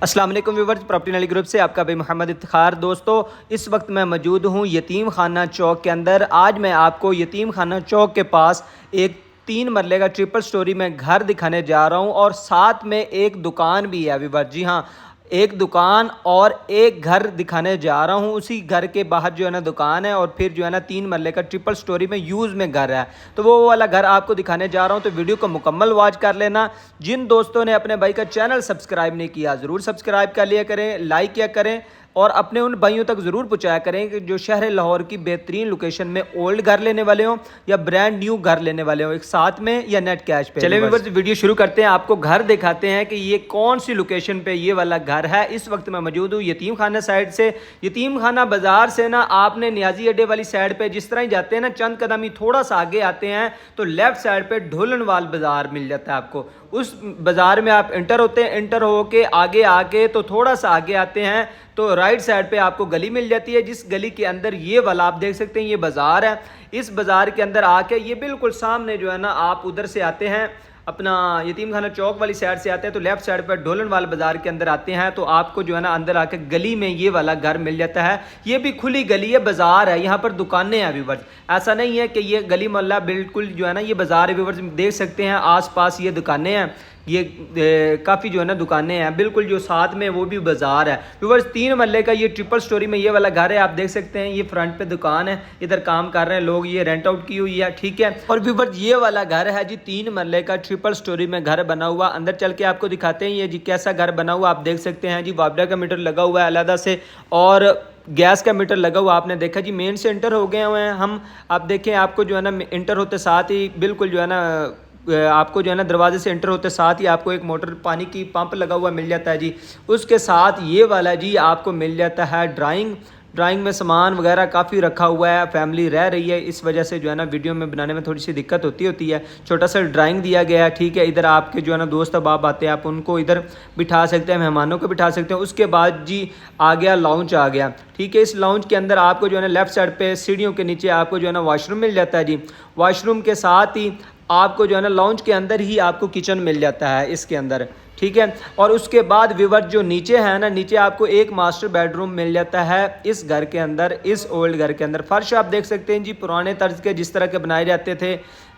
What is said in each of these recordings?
अस्सलाम वालेकुम viewers, property नाली ग्रुप से आपका भाई मोहम्मद इफ्तिखार। दोस्तों, इस वक्त मैं मौजूद हूँ यतीम खाना चौक के अंदर। आज मैं आपको यतीम खाना चौक के पास एक 3 मरले का ट्रिपल स्टोरी में घर दिखाने जा रहा हूँ और साथ में एक दुकान भी है व्यूवर्स। जी हाँ, एक दुकान और एक घर दिखाने जा रहा हूँ। उसी घर के बाहर जो है ना दुकान है और फिर जो है ना 3 मरले का ट्रिपल स्टोरी में यूज़ में घर है, तो वो वाला घर आपको दिखाने जा रहा हूँ। तो वीडियो को मुकम्मल वॉच कर लेना। जिन दोस्तों ने अपने भाई का चैनल सब्सक्राइब नहीं किया ज़रूर सब्सक्राइब कर लिया करें, लाइक किया करें और अपने उन भाइयों तक ज़रूर पहुँचाया करें कि जो शहर लाहौर की बेहतरीन लोकेशन में ओल्ड घर लेने वाले हों या ब्रांड न्यू घर लेने वाले हों, एक साथ में या नेट कैश पे। चलिए व्यूअर्स, वीडियो शुरू करते हैं। आपको घर दिखाते हैं कि ये कौन सी लोकेशन पे ये वाला घर है। इस वक्त मैं मौजूद हूँ यतीम खाना साइड से। यतीम खाना बाज़ार से ना आपने नियाजी अड्डे वाली साइड पे जिस तरह ही जाते हैं ना, चंद कदम ही थोड़ा सा आगे आते हैं तो लेफ्ट साइड पे ढोलनवाल बाज़ार मिल जाता है आपको। उस बाज़ार में आप इंटर होते हैं, इंटर होके आगे आके तो थोड़ा सा आगे आते हैं तो राइट साइड पे आपको गली मिल जाती है, जिस गली के अंदर ये वाला आप देख सकते हैं ये बाज़ार है। इस बाज़ार के अंदर आके ये बिल्कुल सामने जो है ना, आप उधर से आते हैं अपना यतीम खाना चौक वाली साइड से आते हैं तो लेफ्ट साइड पर ढोलनवाल बाज़ार के अंदर आते हैं तो आपको जो है ना अंदर आके गली में ये वाला घर मिल जाता है। ये भी खुली गली है, बाज़ार है, यहाँ पर दुकानें हैं व्यूवर्स। ऐसा नहीं है कि ये गली मोहल्ला, बिल्कुल जो है ना ये बाज़ार है व्यूवर्स। देख सकते हैं आसपास ये दुकानें हैं, ये काफ़ी जो है ना दुकानें हैं, बिल्कुल जो साथ में वो भी बाज़ार है व्यूवर्स। 3 मरले का ये ट्रिपल स्टोरी में ये वाला घर है। आप देख सकते हैं ये फ्रंट पे दुकान है, इधर काम कर रहे हैं लोग, ये रेंट आउट की हुई है, ठीक है। और व्यूवर्स ये वाला घर है जी 3 मरले का ट्रिपल स्टोरी में घर बना हुआ। अंदर चल के आपको दिखाते हैं ये जी कैसा घर बना हुआ। आप देख सकते हैं जी वापडा का मीटर लगा हुआ है अलहदा से और गैस का मीटर लगा हुआ। आपने देखा जी मेन से इंटर हो गए हुए हैं हम। आप देखें, आपको जो है ना इंटर होते साथ ही बिल्कुल जो है ना आपको जो है ना दरवाजे से एंटर होते साथ ही आपको एक मोटर पानी की पंप लगा हुआ मिल जाता है जी। उसके साथ ये वाला जी आपको मिल जाता है ड्राइंग में सामान वगैरह काफ़ी रखा हुआ है। फैमिली रह रही है, इस वजह से जो है ना वीडियो में बनाने में थोड़ी सी दिक्कत होती है। छोटा सा ड्राइंग दिया गया है, ठीक है। इधर आपके जो है ना दोस्त अहबाब आते हैं, आप उनको इधर बिठा सकते हैं, मेहमानों को बिठा सकते हैं। उसके बाद जी आ गया लाउंज आ गया, ठीक है। इस लाउंज के अंदर आपको जो है ना लेफ्ट साइड पे सीढ़ियों के नीचे आपको जो है ना वॉशरूम मिल जाता है जी। वॉशरूम के साथ ही आपको जो है ना लाउंज के अंदर ही आपको किचन मिल जाता है इसके अंदर, ठीक है। और उसके बाद व्यूअर जो नीचे है ना, नीचे आपको एक मास्टर बेडरूम मिल जाता है इस घर के अंदर, इस ओल्ड घर के अंदर। फर्श आप देख सकते हैं जी पुराने तर्ज के जिस तरह के बनाए जाते थे,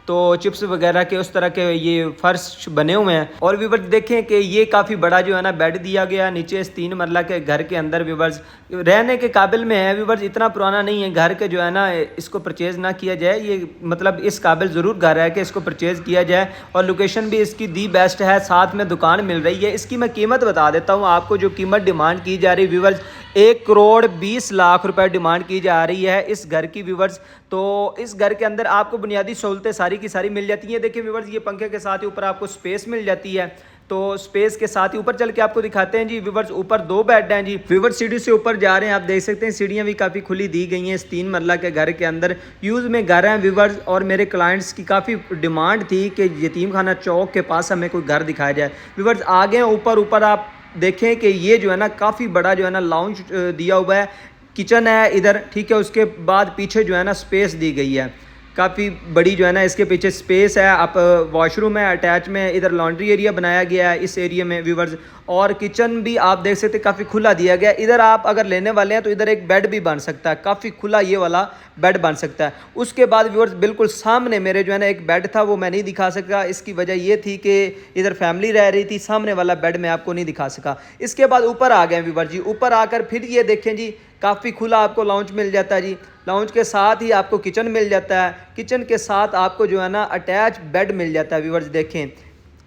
तो चिप्स वगैरह के उस तरह के ये फर्श बने हुए हैं। और व्यूवर्स देखें कि ये काफ़ी बड़ा जो है ना बेड दिया गया नीचे इस 3 मरला के घर के अंदर। व्यूवर्स रहने के काबिल में है व्यूवर्स, इतना पुराना नहीं है घर के जो है ना, इसको परचेज़ ना किया जाए, ये मतलब इस काबिल ज़रूर घर है कि इसको परचेज़ किया जाए। और लोकेशन भी इसकी दी बेस्ट है, साथ में दुकान मिल रही है। इसकी मैं कीमत बता देता हूँ आपको। जो कीमत डिमांड की जा रही है व्यूवर्स, 1,20,00,000 रुपए डिमांड की जा रही है इस घर की व्यूवर्स। तो इस घर के अंदर आपको बुनियादी सहूलतें सारी की सारी मिल जाती हैं। देखिए व्यूवर्स, ये पंखे के साथ ही ऊपर आपको स्पेस मिल जाती है, तो स्पेस के साथ ही ऊपर चल के आपको दिखाते हैं जी व्यूवर्स। ऊपर 2 बेड हैं जी व्यूवर्स। सीढ़ी से ऊपर जा रहे हैं, आप देख सकते हैं सीढ़ियाँ भी काफ़ी खुली दी गई हैं इस 3 मरला के घर के अंदर। यूज़ में घर हैं व्यूवर्स। और मेरे क्लाइंट्स की काफ़ी डिमांड थी कि यतीम खाना चौक के पास हमें कोई घर दिखाया जाए व्यूवर्स। आगे ऊपर आप देखें कि ये जो है ना काफ़ी बड़ा जो है ना लाउंज दिया हुआ है, किचन है इधर, ठीक है। उसके बाद पीछे जो है ना स्पेस दी गई है काफ़ी बड़ी जो है ना, इसके पीछे स्पेस है। आप वॉशरूम है अटैच में, इधर लॉन्ड्री एरिया बनाया गया है इस एरिया में व्यूवर्स। और किचन भी आप देख सकते हैं काफ़ी खुला दिया गया है। इधर आप अगर लेने वाले हैं तो इधर एक बेड भी बन सकता है, काफ़ी खुला ये वाला बेड बन सकता है। उसके बाद व्यूवर्स बिल्कुल सामने मेरे जो है ना एक बेड था, वो मैं नहीं दिखा सका। इसकी वजह ये थी कि इधर फैमिली रह रही थी, सामने वाला बेड मैं आपको नहीं दिखा सका। इसके बाद ऊपर आ गए व्यूवर्स जी। ऊपर आकर फिर ये देखें जी, काफ़ी खुला आपको लाउंज मिल जाता है जी। लाउंज के साथ ही आपको किचन मिल जाता है, किचन के साथ आपको जो है ना अटैच बेड मिल जाता है व्यूवर्स। देखें,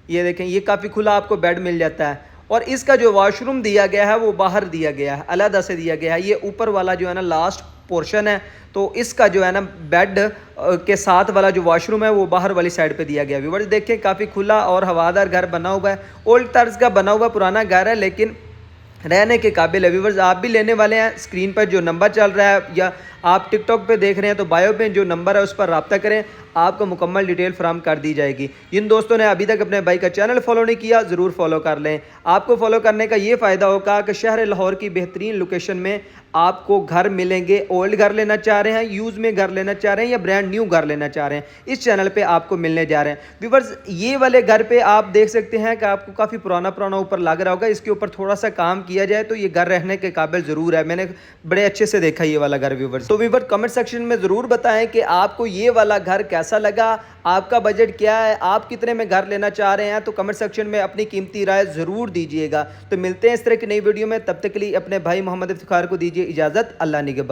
ये देखें, ये काफ़ी खुला आपको बेड मिल जाता है। और इसका जो वॉशरूम दिया गया है वो बाहर दिया गया है, अलहदा से दिया गया है। ये ऊपर वाला जो है ना लास्ट पोर्शन है, तो इसका जो है ना बेड के साथ वाला जो वॉशरूम है वो बाहर वाली साइड पे दिया गया है व्यूवर्स। देखें काफ़ी खुला और हवादार घर बना हुआ है, ओल्ड तर्ज का बना हुआ पुराना घर है, लेकिन रहने के काबिल है व्यूवर्स। आप भी लेने वाले हैं, स्क्रीन पर जो नंबर चल रहा है या आप टिकटॉक पे देख रहे हैं तो बायो पे जो नंबर है उस पर रब्ता करें, आपको मुकम्मल डिटेल फराहम कर दी जाएगी। जिन दोस्तों ने अभी तक अपने भाई का चैनल फॉलो नहीं किया ज़रूर फॉलो कर लें। आपको फॉलो करने का ये फ़ायदा होगा कि शहर लाहौर की बेहतरीन लोकेशन में आपको घर मिलेंगे। ओल्ड घर लेना चाह रहे हैं, यूज़ में घर लेना चाह रहे हैं या ब्रांड न्यू घर लेना चाह रहे हैं, इस चैनल पे आपको मिलने जा रहे हैं। व्यूअर्स, ये वाले घर पे आप देख सकते हैं कि आपको काफ़ी पुराना पुराना ऊपर लग रहा होगा। इसके ऊपर थोड़ा सा काम किया जाए तो ये घर रहने के काबिल ज़रूर है। मैंने बड़े अच्छे से देखा ये वाला घर व्यूअर्स। तो व्यूअर्स, कमेंट सेक्शन में ज़रूर बताएं कि आपको ये वाला घर कैसा लगा, आपका बजट क्या है, आप कितने में घर लेना चाह रहे हैं। तो कमेंट सेक्शन में अपनी कीमती राय ज़रूर दीजिएगा। तो मिलते हैं इस तरह की नई वीडियो में, तब तक के लिए अपने भाई मोहम्मद इफ्तिखार को दीजिए इजाज़त। अल्लाह निगहबान।